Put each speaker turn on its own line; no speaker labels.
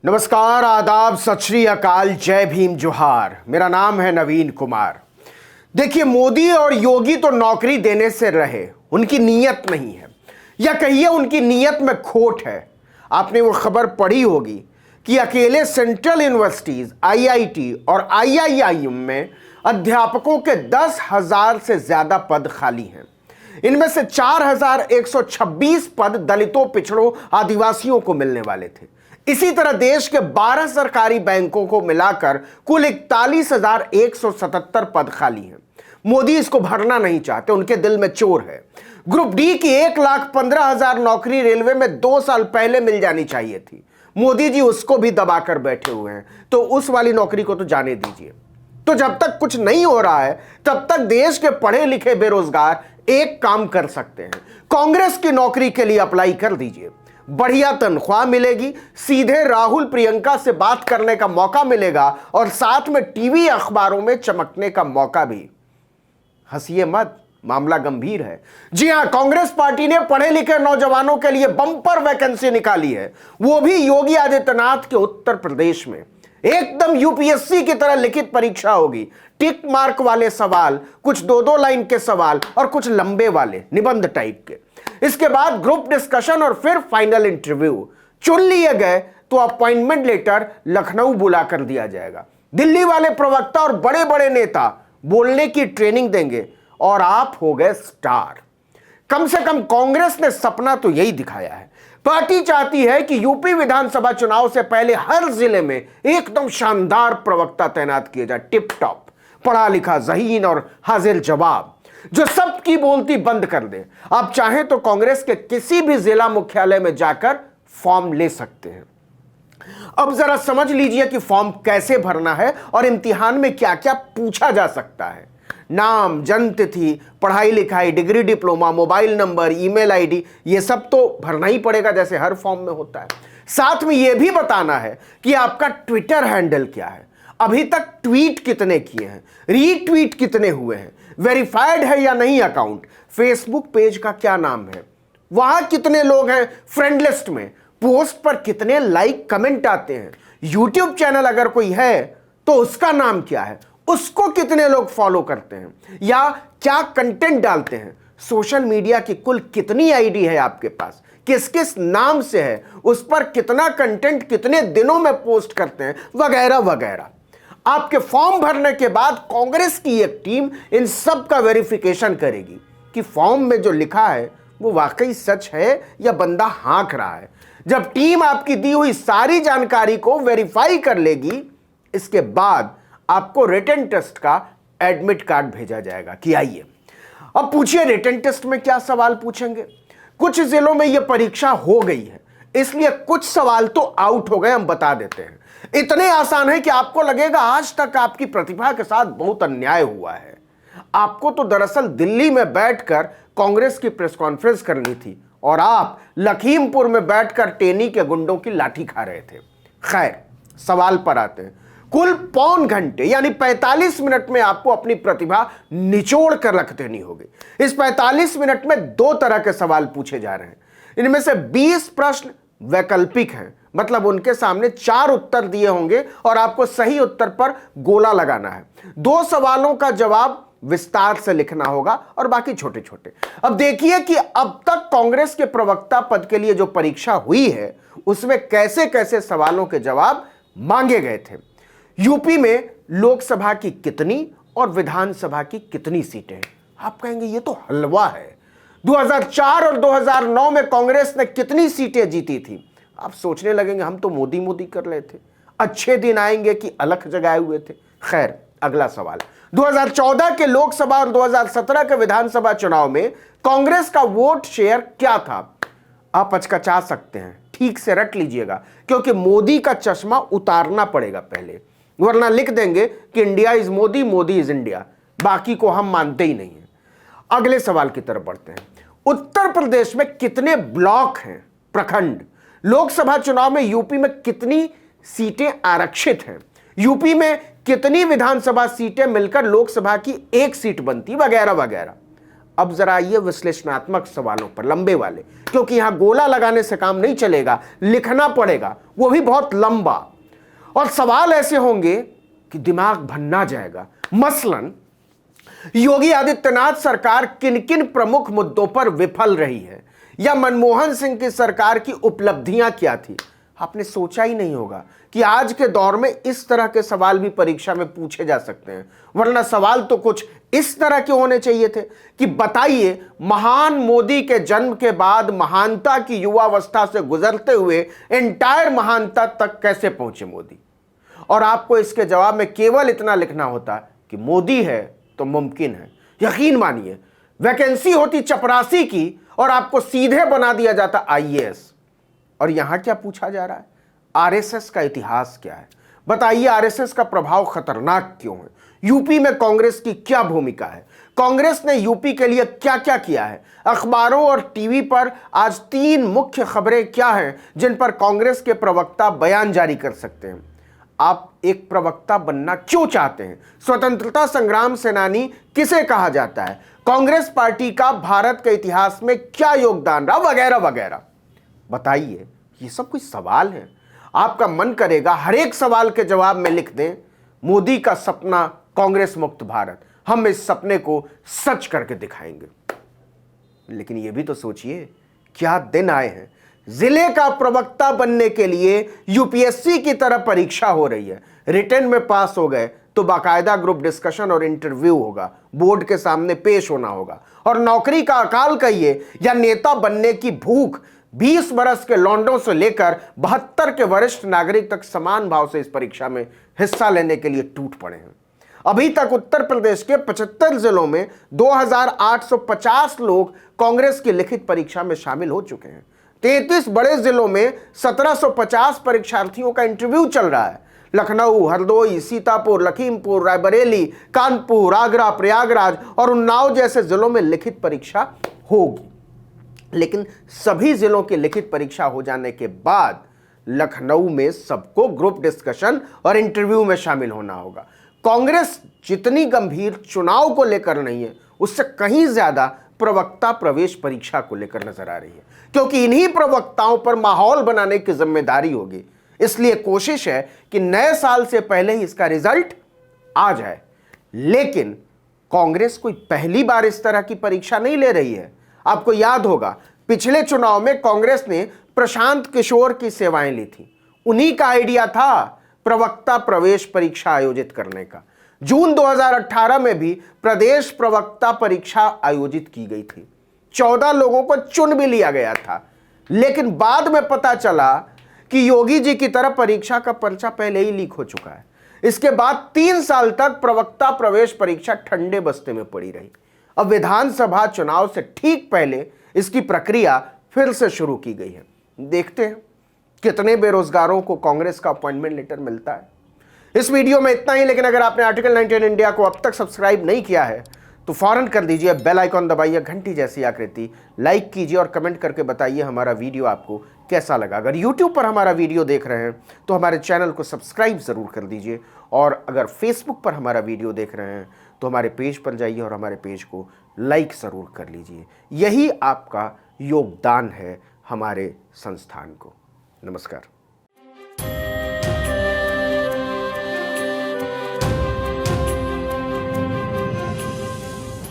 नमस्कार, आदाब, सत श्री अकाल, जय भीम, जोहार। मेरा नाम है नवीन कुमार। देखिए, मोदी और योगी तो नौकरी देने से रहे, उनकी नीयत नहीं है, या कहिए उनकी नीयत में खोट है। आपने वो खबर पढ़ी होगी कि अकेले सेंट्रल यूनिवर्सिटीज, आईआईटी और आईआईएम में अध्यापकों के 10,000 से ज्यादा पद खाली हैं। इनमें से 4,126 पद दलितों, पिछड़ों, आदिवासियों को मिलने वाले थे। इसी तरह देश के 12 सरकारी बैंकों को मिलाकर कुल 41,177 पद खाली हैं। मोदी इसको भरना नहीं चाहते, उनके दिल में चोर है। ग्रुप डी की 1,15,000 नौकरी रेलवे में 2 साल पहले मिल जानी चाहिए थी। मोदी जी उसको भी दबाकर बैठे हुए हैं, तो उस वाली नौकरी को तो जाने दीजिए। तो जब तक कुछ नहीं हो रहा है, तब तक देश के पढ़े लिखे बेरोजगार एक काम कर सकते हैं, कांग्रेस की नौकरी के लिए अप्लाई कर दीजिए। बढ़िया तनख्वाह मिलेगी, सीधे राहुल प्रियंका से बात करने का मौका मिलेगा और साथ में टीवी अखबारों में चमकने का मौका भी। हंसिए मत, मामला गंभीर है। जी हां, कांग्रेस पार्टी ने पढ़े लिखे नौजवानों के लिए बम्पर वैकेंसी निकाली है, वो भी योगी आदित्यनाथ के उत्तर प्रदेश में। एकदम यूपीएससी की तरह लिखित परीक्षा होगी। टिक मार्क वाले सवाल, कुछ 2-2 लाइन के सवाल और कुछ लंबे वाले निबंध टाइप के। इसके बाद ग्रुप डिस्कशन और फिर फाइनल इंटरव्यू। चुन लिए गए तो अपॉइंटमेंट लेटर लखनऊ बुला कर दिया जाएगा। दिल्ली वाले प्रवक्ता और बड़े बड़े नेता बोलने की ट्रेनिंग देंगे और आप हो गए स्टार। कम से कम कांग्रेस ने सपना तो यही दिखाया है। पार्टी चाहती है कि यूपी विधानसभा चुनाव से पहले हर जिले में एकदम शानदार प्रवक्ता तैनात किया जाए, टिप टॉप, पढ़ा लिखा, ज़हीन और हाजिर जवाब, जो सबकी बोलती बंद कर दे। आप चाहें तो कांग्रेस के किसी भी जिला मुख्यालय में जाकर फॉर्म ले सकते हैं। अब जरा समझ लीजिए कि फॉर्म कैसे भरना है और इम्तिहान में क्या क्या पूछा जा सकता है। नाम, जन्मतिथि, पढ़ाई लिखाई, degree, diploma, mobile number, email ID, ये सब तो भरना ही पड़ेगा जैसे हर फॉर्म में होता है। साथ में यह भी बताना है कि आपका ट्विटर हैंडल क्या है, अभी तक ट्वीट कितने किए हैं, रीट्वीट कितने हुए हैं, वेरीफाइड है या नहीं अकाउंट, फेसबुक पेज का क्या नाम है, वहां कितने लोग हैं फ्रेंड लिस्ट में, पोस्ट पर कितने लाइक कमेंट आते हैं, यूट्यूब चैनल अगर कोई है तो उसका नाम क्या है, उसको कितने लोग फॉलो करते हैं या क्या कंटेंट डालते हैं, सोशल मीडिया की कुल कितनी आईडी है आपके पास, किस किस नाम से है, उस पर कितना कंटेंट कितने दिनों में पोस्ट करते हैं, वगैरह वगैरह। आपके फॉर्म भरने के बाद कांग्रेस की एक टीम इन सब का वेरिफिकेशन करेगी कि फॉर्म में जो लिखा है वो वाकई सच है या बंदा हाँक रहा है। जब टीम आपकी दी हुई सारी जानकारी को वेरीफाई कर लेगी, इसके बाद आपको रिटन टेस्ट का एडमिट कार्ड भेजा जाएगा कि आइए। अब पूछिए, रिटन टेस्ट में क्या सवाल पूछेंगे? कुछ जिलों में यह परीक्षा हो गई है, इसलिए कुछ सवाल तो आउट हो गए, हम बता देते हैं। इतने आसान है कि आपको लगेगा आज तक आपकी प्रतिभा के साथ बहुत अन्याय हुआ है। आपको तो दरअसल दिल्ली में बैठकर कांग्रेस की प्रेस कॉन्फ्रेंस करनी थी और आप लखीमपुर में बैठकर टेनी के गुंडों की लाठी खा रहे थे। खैर, सवाल पर आते हैं। कुल पौन घंटे यानी 45 मिनट में आपको अपनी प्रतिभा निचोड़ कर रख देनी होगी। इस 45 मिनट में 2 तरह के सवाल पूछे जा रहे हैं। इनमें से 20 प्रश्न वैकल्पिक हैं, मतलब उनके सामने 4 उत्तर दिए होंगे और आपको सही उत्तर पर गोला लगाना है। 2 सवालों का जवाब विस्तार से लिखना होगा और बाकी छोटे छोटे। अब देखिए कि अब तक कांग्रेस के प्रवक्ता पद के लिए जो परीक्षा हुई है उसमें कैसे कैसे सवालों के जवाब मांगे गए थे। यूपी में लोकसभा की कितनी और विधानसभा की कितनी सीटें? आप कहेंगे ये तो हलवा है। 2004 और 2009 में कांग्रेस ने कितनी सीटें जीती थी? आप सोचने लगेंगे हम तो मोदी मोदी कर रहे थे, अच्छे दिन आएंगे कि अलख जगाए हुए थे। खैर, अगला सवाल, 2014 के लोकसभा और 2017 के विधानसभा चुनाव में कांग्रेस का वोट शेयर क्या था? आप अचकचा सकते हैं, ठीक से रट लीजिएगा, क्योंकि मोदी का चश्मा उतारना पड़ेगा पहले, वरना लिख देंगे कि India is Modi, Modi is India, बाकी को हम मानते ही नहीं है। अगले सवाल की तरफ बढ़ते हैं। उत्तर प्रदेश में कितने ब्लॉक हैं, प्रखंड? लोकसभा चुनाव में यूपी में कितनी सीटें आरक्षित हैं? यूपी में कितनी विधानसभा सीटें मिलकर लोकसभा की 1 सीट बनती, वगैरह वगैरह। अब जरा आइए विश्लेषणात्मक सवालों पर, लंबे वाले, क्योंकि यहां गोला लगाने से काम नहीं चलेगा, लिखना पड़ेगा, वो भी बहुत लंबा। और सवाल ऐसे होंगे कि दिमाग भन्ना जाएगा। मसलन, योगी आदित्यनाथ सरकार किन किन प्रमुख मुद्दों पर विफल रही है, या मनमोहन सिंह की सरकार की उपलब्धियां क्या थी। आपने सोचा ही नहीं होगा कि आज के दौर में इस तरह के सवाल भी परीक्षा में पूछे जा सकते हैं, वरना सवाल तो कुछ इस तरह के होने चाहिए थे कि बताइए, महान मोदी के जन्म के बाद महानता की युवावस्था से गुजरते हुए एंटायर महानता तक कैसे पहुंचे मोदी। और आपको इसके जवाब में केवल इतना लिखना होता कि मोदी है तो मुमकिन है। यकीन मानिए, वैकेंसी होती चपरासी की और आपको सीधे बना दिया जाता आईएएस। और यहां क्या पूछा जा रहा है? आरएसएस का इतिहास क्या है? बताइए, आरएसएस का प्रभाव खतरनाक क्यों है? यूपी में कांग्रेस की क्या भूमिका है? कांग्रेस ने यूपी के लिए क्या क्या किया है? अखबारों और टीवी पर आज 3 मुख्य खबरें क्या हैं जिन पर कांग्रेस के प्रवक्ता बयान जारी कर सकते हैं? आप एक प्रवक्ता बनना क्यों चाहते हैं? स्वतंत्रता संग्राम सेनानी किसे कहा जाता है? कांग्रेस पार्टी का भारत के इतिहास में क्या योगदान रहा, वगैरह वगैरह। बताइए, ये सब कुछ सवाल हैं। आपका मन करेगा हर एक सवाल के जवाब में लिख दें, मोदी का सपना कांग्रेस मुक्त भारत, हम इस सपने को सच करके दिखाएंगे। लेकिन यह भी तो सोचिए, क्या दिन आए हैं। जिले का प्रवक्ता बनने के लिए यूपीएससी की तरह परीक्षा हो रही है। रिटन में पास हो गए तो बाकायदा ग्रुप डिस्कशन और इंटरव्यू होगा, बोर्ड के सामने पेश होना होगा। और नौकरी का अकाल कहिए या नेता बनने की भूख 20 बरस के लौंडों से लेकर 72 के वरिष्ठ नागरिक तक समान भाव से इस परीक्षा में हिस्सा लेने के लिए टूट पड़े हैं। अभी तक उत्तर प्रदेश के 75 जिलों में 2850 लोग कांग्रेस की लिखित परीक्षा में शामिल हो चुके हैं। 33 बड़े जिलों में 1750 परीक्षार्थियों का इंटरव्यू चल रहा है। लखनऊ, हरदोई, सीतापुर, लखीमपुर, रायबरेली, कानपुर, आगरा, प्रयागराज और उन्नाव जैसे जिलों में लिखित परीक्षा होगी। लेकिन सभी जिलों की लिखित परीक्षा हो जाने के बाद लखनऊ में सबको ग्रुप डिस्कशन और इंटरव्यू में शामिल होना होगा। कांग्रेस जितनी गंभीर चुनाव को लेकर नहीं है, उससे कहीं ज्यादा प्रवक्ता प्रवेश परीक्षा को लेकर नजर आ रही है, क्योंकि इन्हीं प्रवक्ताओं पर माहौल बनाने की जिम्मेदारी होगी। इसलिए कोशिश है कि नए साल से पहले ही इसका रिजल्ट आ जाए। लेकिन कांग्रेस कोई पहली बार इस तरह की परीक्षा नहीं ले रही है। आपको याद होगा, पिछले चुनाव में कांग्रेस ने प्रशांत किशोर की सेवाएं ली थी। उन्हीं का आइडिया था प्रवक्ता प्रवेश परीक्षा आयोजित करने का। जून 2018 में भी प्रदेश प्रवक्ता परीक्षा आयोजित की गई थी। 14 लोगों को चुन भी लिया गया था। लेकिन बाद में पता चला कि योगी जी की तरफ परीक्षा का पर्चा पहले ही लीक हो चुका है। इसके बाद 3 साल तक प्रवक्ता प्रवेश परीक्षा ठंडे बस्ते में पड़ी रही। अब विधानसभा चुनाव से ठीक पहले इसकी प्रक्रिया फिर से शुरू की गई है। देखते हैं कितने बेरोजगारों को कांग्रेस का अपॉइंटमेंट लेटर मिलता है। इस वीडियो में इतना ही, लेकिन अगर आपने आर्टिकल 19 इंडिया को अब तक सब्सक्राइब नहीं किया है तो फौरन कर दीजिए, बेल आइकॉन दबाइए, घंटी जैसी आकृति, लाइक कीजिए और कमेंट करके बताइए हमारा वीडियो आपको कैसा लगा। अगर YouTube पर हमारा वीडियो देख रहे हैं तो हमारे चैनल को सब्सक्राइब ज़रूर कर दीजिए, और अगर Facebook पर हमारा वीडियो देख रहे हैं तो हमारे पेज पर जाइए और हमारे पेज को लाइक ज़रूर कर लीजिए। यही आपका योगदान है हमारे संस्थान को। नमस्कार।